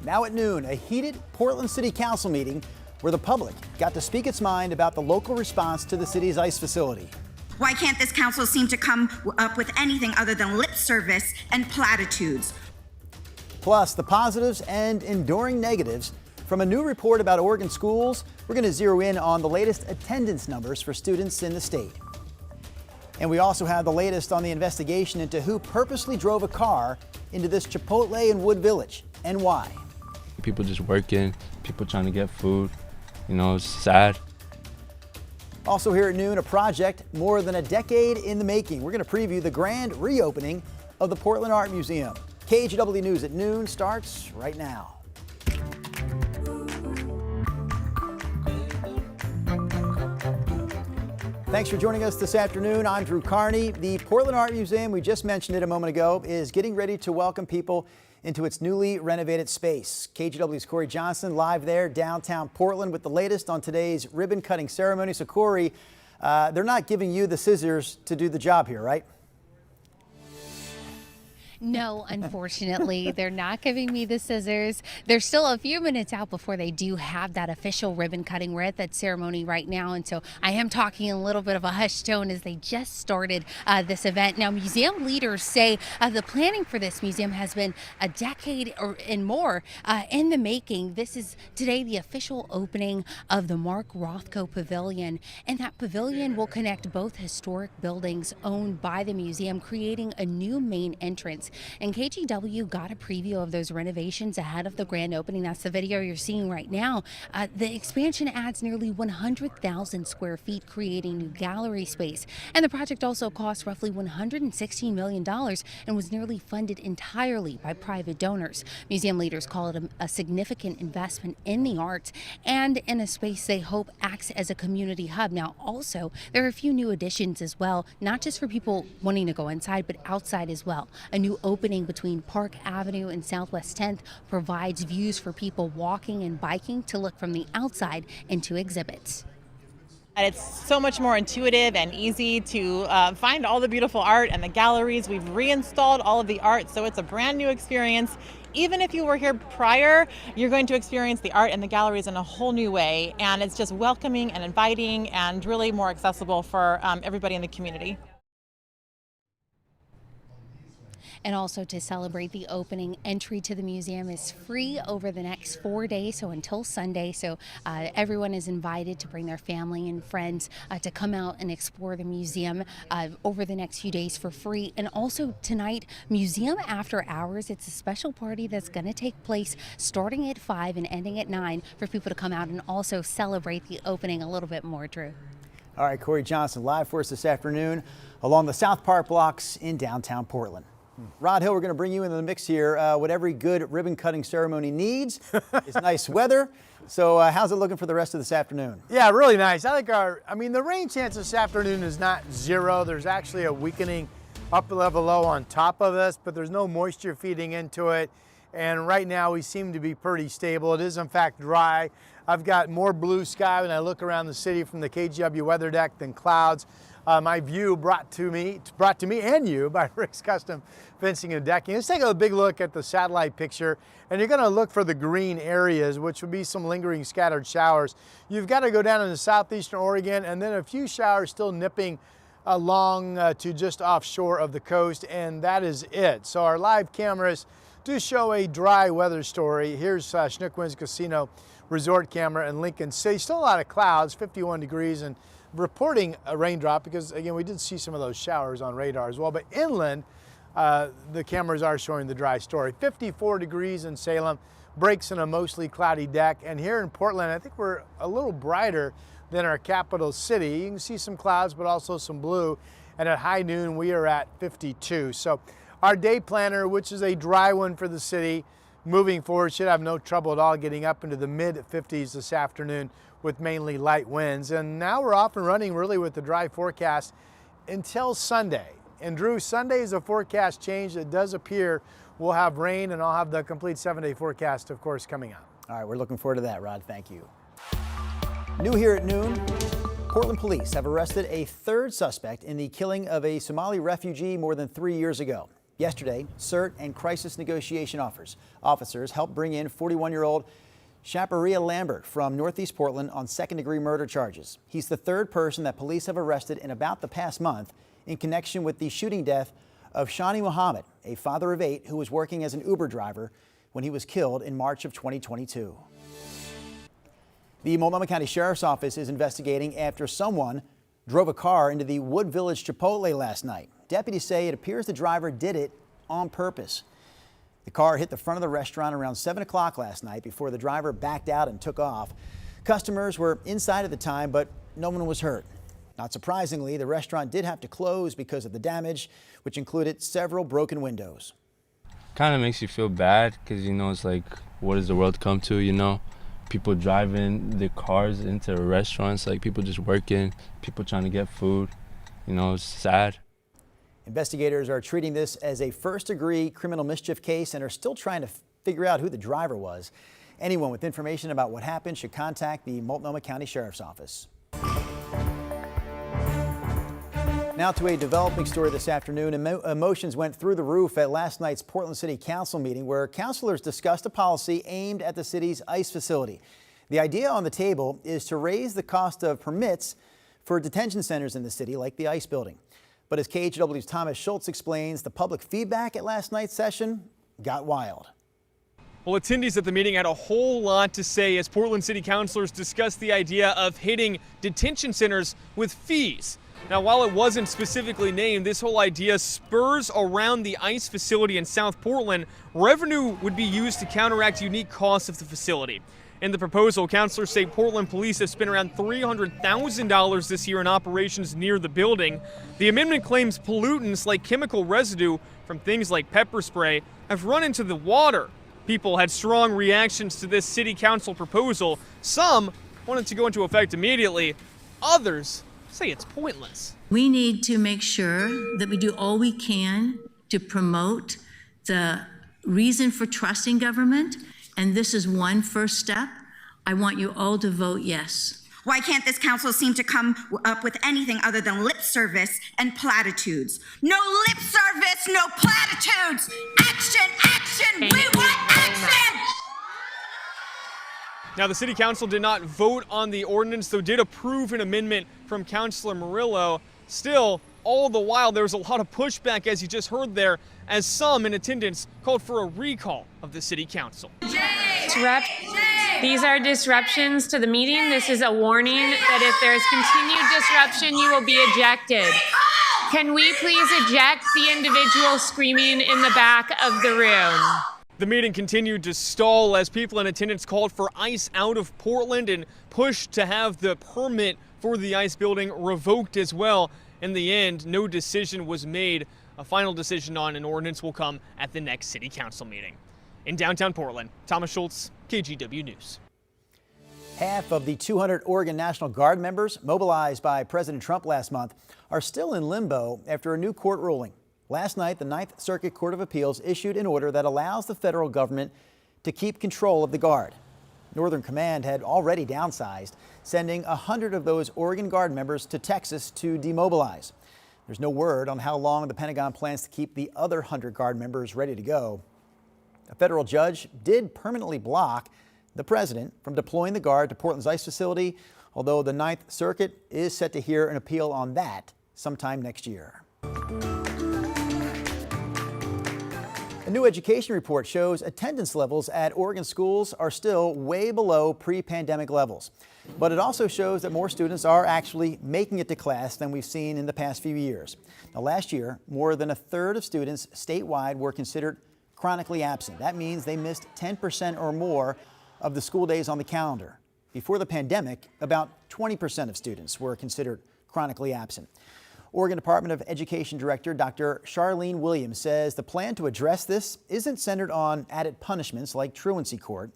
Now at noon, a heated Portland City Council meeting where the public got to speak its mind about the local response to the city's ICE facility. Why can't this council seem to come up with anything other than lip service and platitudes? Plus, the positives and enduring negatives from a new report about Oregon schools. We're going to zero in on the latest attendance numbers for students in the state. And we also have the latest on the investigation into who purposely drove a car into this Chipotle in Wood Village and why. People just working, people trying to get food, you know, it's sad. Also here at noon, a project more than a decade in the making. We're going to preview the grand reopening of the Portland Art Museum. KGW News at noon starts right now. Thanks for joining us this afternoon. I'm Drew Carney. The Portland Art Museum, we just mentioned it a moment ago, is getting ready to welcome people into its newly renovated space. KGW's Corey Johnson live there downtown Portland with the latest on today's ribbon cutting ceremony. So Corey, they're not giving you the scissors to do the job here, right? No, unfortunately, they're not giving me the scissors. They're still a few minutes out before they do have that official ribbon cutting. We're at that ceremony right now, and so I am talking in a little bit of a hushed tone as they just started this event. Now, museum leaders say the planning for this museum has been a decade and more in the making. This is today the official opening of the Mark Rothko Pavilion, and that pavilion will connect both historic buildings owned by the museum, creating a new main entrance. And KGW got a preview of those renovations ahead of the grand opening. That's the video you're seeing right now. The expansion adds nearly 100,000 square feet, creating new gallery space. And the project also cost roughly $116 million and was nearly funded entirely by private donors. Museum leaders call it a significant investment in the arts and in a space they hope acts as a community hub. Now, also, there are a few new additions as well, not just for people wanting to go inside, but outside as well. A new opening between Park Avenue and Southwest 10th provides views for people walking and biking to look from the outside into exhibits. And it's so much more intuitive and easy to find all the beautiful art and the galleries. We've reinstalled all of the art, so it's a brand new experience. Even if you were here prior, you're going to experience the art and the galleries in a whole new way. And it's just welcoming and inviting and really more accessible for everybody in the community. And also to celebrate the opening, entry to the museum is free over the next 4 days, so until Sunday. So everyone is invited to bring their family and friends to come out and explore the museum over the next few days for free. And also tonight, Museum After Hours. It's a special party that's going to take place starting at 5 and ending at 9 for people to come out and also celebrate the opening a little bit more, Drew. All right, Corey Johnson live for us this afternoon along the South Park blocks in downtown Portland. Rod Hill, we're going to bring you into the mix here. What every good ribbon cutting ceremony needs is nice weather. So how's it looking for the rest of this afternoon? Yeah, really nice. I think the rain chance this afternoon is not zero. There's actually a weakening upper level low on top of us, but there's no moisture feeding into it. And right now we seem to be pretty stable. It is in fact dry. I've got more blue sky when I look around the city from the KGW weather deck than clouds. My view brought to me and you by Rick's Custom Fencing and Decking. Let's take a big look at the satellite picture, and you're going to look for the green areas, which would be some lingering scattered showers. You've got to go down into southeastern Oregon, and then a few showers still nipping along to just offshore of the coast, and that is it. So our live cameras do show a dry weather story. Here's Chinook Winds Casino Resort camera in Lincoln City. Still a lot of clouds, 51 degrees, and reporting a raindrop because, again, we did see some of those showers on radar as well. But inland, the cameras are showing the dry story. 54 degrees in Salem, breaks in a mostly cloudy deck. And here in Portland, I think we're a little brighter than our capital city. You can see some clouds, but also some blue. And at high noon, we are at 52. So our day planner, which is a dry one for the city, moving forward, should have no trouble at all getting up into the mid-50s this afternoon with mainly light winds. And now we're off and running really with the dry forecast until Sunday. And Drew, Sunday is a forecast change. It does appear we'll have rain, and I'll have the complete 7-day forecast, of course, coming up. All right, we're looking forward to that, Rod. Thank you. New here at noon, Portland police have arrested a third suspect in the killing of a Somali refugee more than 3 years ago. Yesterday, CERT and crisis negotiation officers helped bring in 41-year-old Shaparia Lambert from Northeast Portland on second-degree murder charges. He's the third person that police have arrested in about the past month in connection with the shooting death of Shani Muhammad, a father of 8 who was working as an Uber driver when he was killed in March of 2022. The Multnomah County Sheriff's Office is investigating after someone drove a car into the Wood Village Chipotle last night. Deputies say it appears the driver did it on purpose. The car hit the front of the restaurant around 7 o'clock last night before the driver backed out and took off. Customers were inside at the time, but no one was hurt. Not surprisingly, the restaurant did have to close because of the damage, which included several broken windows. Kind of makes you feel bad because, it's like, what does the world come to, People driving their cars into restaurants, like people just working, people trying to get food, it's sad. Investigators are treating this as a first-degree criminal mischief case and are still trying to figure out who the driver was. Anyone with information about what happened should contact the Multnomah County Sheriff's Office. Now to a developing story this afternoon. Emotions went through the roof at last night's Portland City Council meeting where councilors discussed a policy aimed at the city's ICE facility. The idea on the table is to raise the cost of permits for detention centers in the city like the ICE building. But as KGW's Thomas Schultz explains, the public feedback at last night's session got wild. Well, attendees at the meeting had a whole lot to say as Portland City councilors discussed the idea of hitting detention centers with fees. Now, while it wasn't specifically named, this whole idea spurs around the ICE facility in South Portland. Revenue would be used to counteract unique costs of the facility. In the proposal, councilors say Portland police have spent around $300,000 this year in operations near the building. The amendment claims pollutants like chemical residue from things like pepper spray have run into the water. People had strong reactions to this city council proposal. Some wanted to go into effect immediately. Others say it's pointless. We need to make sure that we do all we can to promote the reason for trusting government, and this is one first step. I want you all to vote yes. Why can't this council seem to come up with anything other than lip service and platitudes? No lip service, no platitudes! Action, action! We want action! Now, the city council did not vote on the ordinance, though did approve an amendment from Councilor Murillo. Still, all the while, there was a lot of pushback, as you just heard there, as some in attendance called for a recall of the city council. These are disruptions to the meeting. This is a warning that if there is continued disruption, you will be ejected. Can we please eject the individual screaming in the back of the room? The meeting continued to stall as people in attendance called for ICE out of Portland and pushed to have the permit for the ICE building revoked as well. In the end, no decision was made. A final decision on an ordinance will come at the next city council meeting. In downtown Portland, Thomas Schultz, KGW News. Half of the 200 Oregon National Guard members mobilized by President Trump last month are still in limbo after a new court ruling. Last night, the Ninth Circuit Court of Appeals issued an order that allows the federal government to keep control of the Guard. Northern Command had already downsized, sending 100 of those Oregon Guard members to Texas to demobilize. There's no word on how long the Pentagon plans to keep the other 100 Guard members ready to go. A federal judge did permanently block the president from deploying the Guard to Portland's ICE facility, although the Ninth Circuit is set to hear an appeal on that sometime next year. A new education report shows attendance levels at Oregon schools are still way below pre-pandemic levels. But it also shows that more students are actually making it to class than we've seen in the past few years. Now, last year, more than a third of students statewide were considered chronically absent. That means they missed 10% or more of the school days on the calendar. Before the pandemic, about 20% of students were considered chronically absent. Oregon Department of Education Director Dr. Charlene Williams says the plan to address this isn't centered on added punishments like truancy court.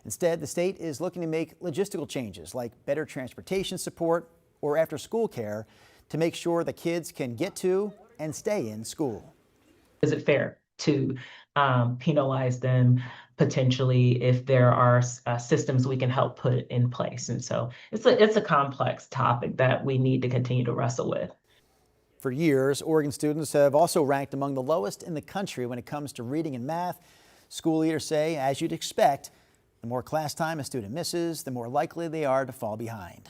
Instead, the state is looking to make logistical changes like better transportation support or after-school care to make sure that kids can get to and stay in school. Is it fair to penalize them potentially if there are systems we can help put in place? And so it's a complex topic that we need to continue to wrestle with. For years, Oregon students have also ranked among the lowest in the country when it comes to reading and math. School leaders say, as you'd expect, the more class time a student misses, the more likely they are to fall behind.